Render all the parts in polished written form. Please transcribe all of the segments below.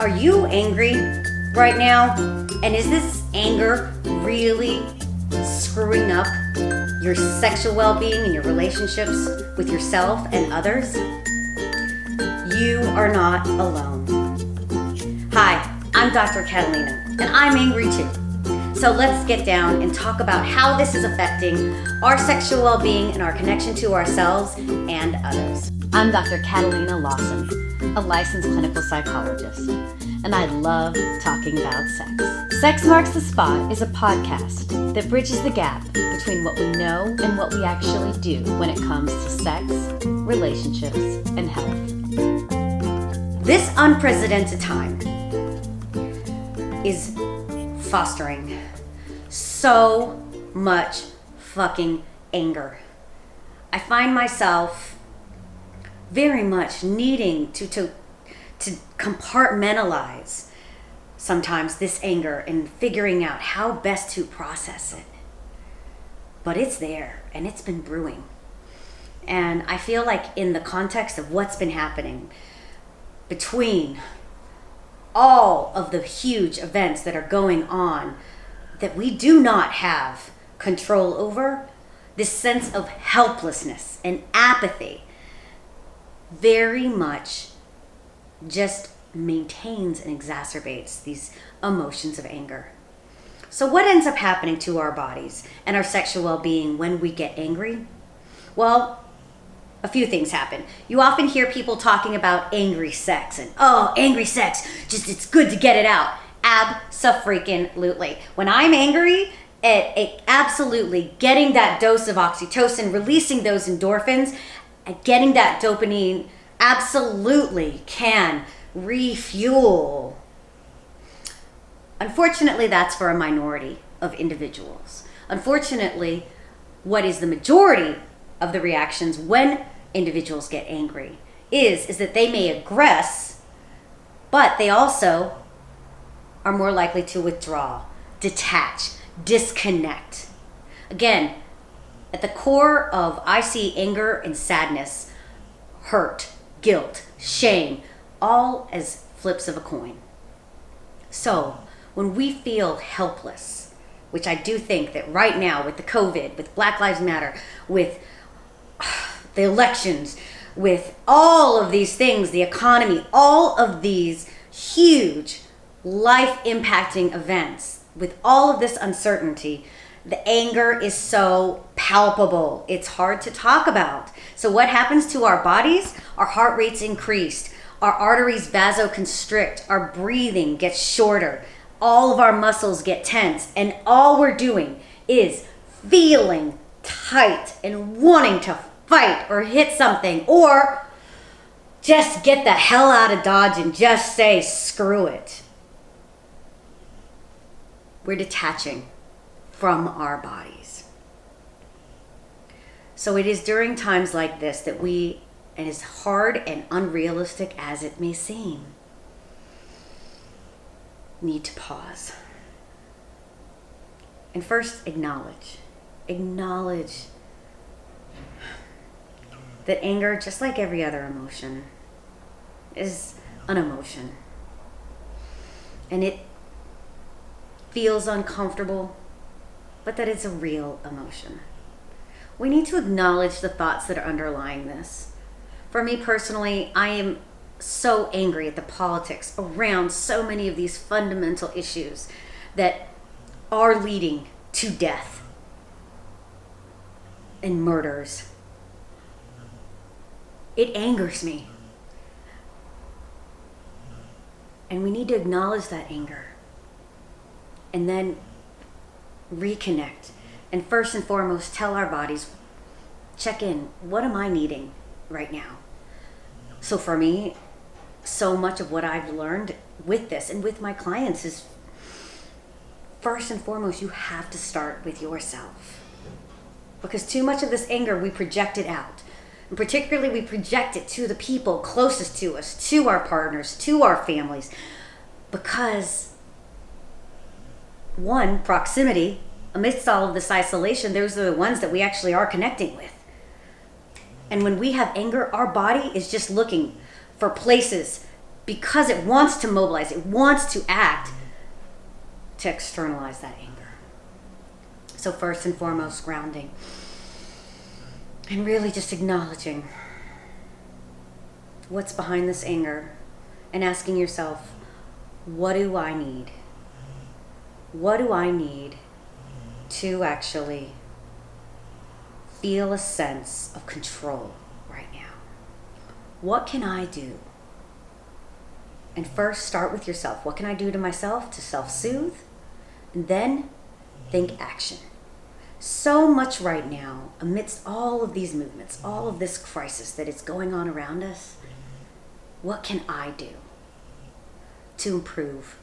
Are you angry right now? And is this anger really screwing up your sexual well-being and your relationships with yourself and others? You are not alone. Hi, I'm Dr. Catalina, and I'm angry too. So let's get down and talk about how this is affecting our sexual well-being and our connection to ourselves and others. I'm Dr. Catalina Lawson, a licensed clinical psychologist, and I love talking about sex. Sex Marks the Spot is a podcast that bridges the gap between what we know and what we actually do when it comes to sex, relationships, and health. This unprecedented time is fostering so much fucking anger. I find myself very much needing to compartmentalize sometimes this anger and figuring out how best to process it. But it's there and it's been brewing. And I feel like in the context of what's been happening between all of the huge events that are going on that we do not have control over, this sense of helplessness and apathy very much just maintains and exacerbates these emotions of anger. So what ends up happening to our bodies and our sexual well-being when we get angry? Well, a few things happen. You often hear people talking about angry sex and, oh, angry sex, just it's good to get it out. Abso-freaking-lutely. When I'm angry, it absolutely getting that dose of oxytocin, releasing those endorphins, and getting that dopamine absolutely can refuel. Unfortunately, that's for a minority of individuals. Unfortunately, what is the majority of the reactions when individuals get angry is that they may aggress, but they also are more likely to withdraw, detach, disconnect. Again, at the core of I see anger and sadness, hurt, guilt, shame, all as flips of a coin. So when we feel helpless, which I do think that right now with the COVID, with Black Lives Matter, with the elections, with all of these things, the economy, all of these huge life impacting events, with all of this uncertainty, the anger is so palpable. It's hard to talk about. So what happens to our bodies? Our heart rate's increased. Our arteries vasoconstrict. Our breathing gets shorter. All of our muscles get tense. And all we're doing is feeling tight and wanting to fight or hit something or just get the hell out of Dodge and just say, screw it. We're detaching from our bodies. So it is during times like this that we, and as hard and unrealistic as it may seem, need to pause. And first acknowledge that anger, just like every other emotion, is an emotion. And it feels uncomfortable, but that it's a real emotion. We need to acknowledge the thoughts that are underlying this. For me personally, I am so angry at the politics around so many of these fundamental issues that are leading to death and murders. It angers me. And we need to acknowledge that anger and then reconnect. And first and foremost, tell our bodies, check in, what am I needing right now? So for me, so much of what I've learned with this and with my clients is, first and foremost, you have to start with yourself. Because too much of this anger, we project it out. And particularly we project it to the people closest to us, to our partners, to our families. Because one, proximity, amidst all of this isolation, those are the ones that we actually are connecting with. And when we have anger, our body is just looking for places, because it wants to mobilize, it wants to act, to externalize that anger. So first and foremost, grounding. And really just acknowledging what's behind this anger and asking yourself, what do I need? What do I need to actually feel a sense of control right now? What can I do? And first, start with yourself. What can I do to myself to self-soothe? And then think action. So much right now, amidst all of these movements, all of this crisis that is going on around us, what can I do to improve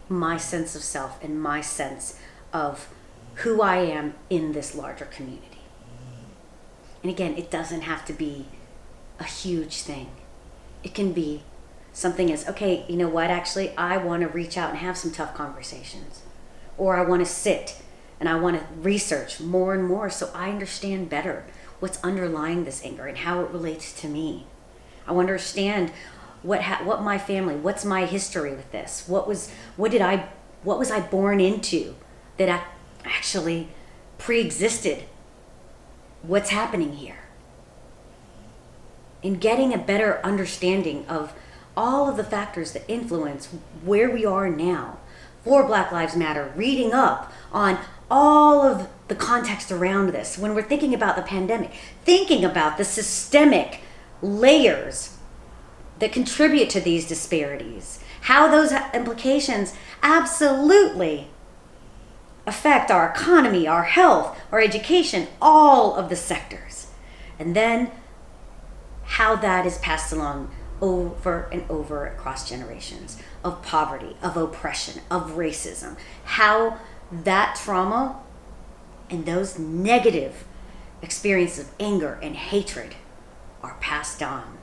my sense of self and my sense of who I am in this larger community? And again, it doesn't have to be a huge thing. It can be something as, okay, you know what, actually, I want to reach out and have some tough conversations. Or I want to sit and I want to research more and more so I understand better what's underlying this anger and how it relates to me. I want to understand what my family, what's my history with this? What was I born into that actually pre-existed what's happening here? In getting a better understanding of all of the factors that influence where we are now for Black Lives Matter, reading up on all of the context around this, when we're thinking about the pandemic, thinking about the systemic layers that contribute to these disparities, how those implications absolutely affect our economy, our health, our education, all of the sectors. And then how that is passed along over and over across generations of poverty, of oppression, of racism, how that trauma and those negative experiences of anger and hatred are passed on,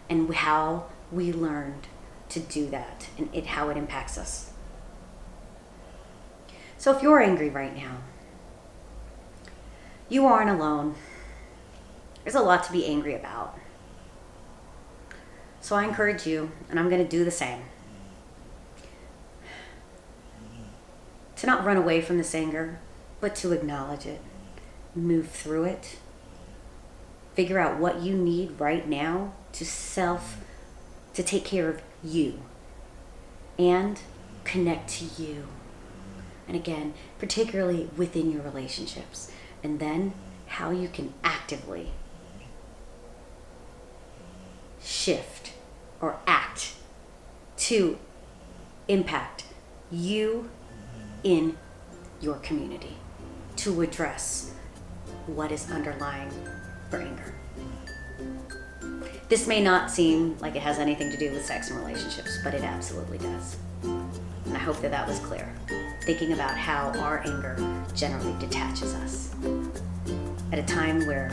and how we learned to do that and how it impacts us. So if you're angry right now, you aren't alone. There's a lot to be angry about. So I encourage you, and I'm going to do the same, to not run away from this anger, but to acknowledge it, move through it, figure out what you need right now to take care of you and connect to you. And again, particularly within your relationships. And then how you can actively shift or act to impact you in your community, to address what is underlying for anger. This may not seem like it has anything to do with sex and relationships, but it absolutely does. And I hope that was clear. Thinking about how our anger generally detaches us. At a time where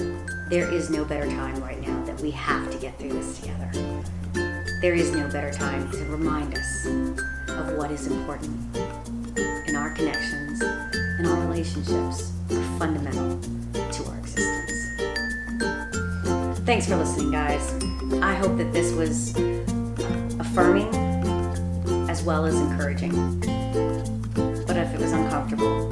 there is no better time right now that we have to get through this together. There is no better time to remind us of what is important. And our connections and our relationships are fundamental to our existence. Thanks for listening, guys. I hope that this was affirming as well as encouraging. But if it was uncomfortable,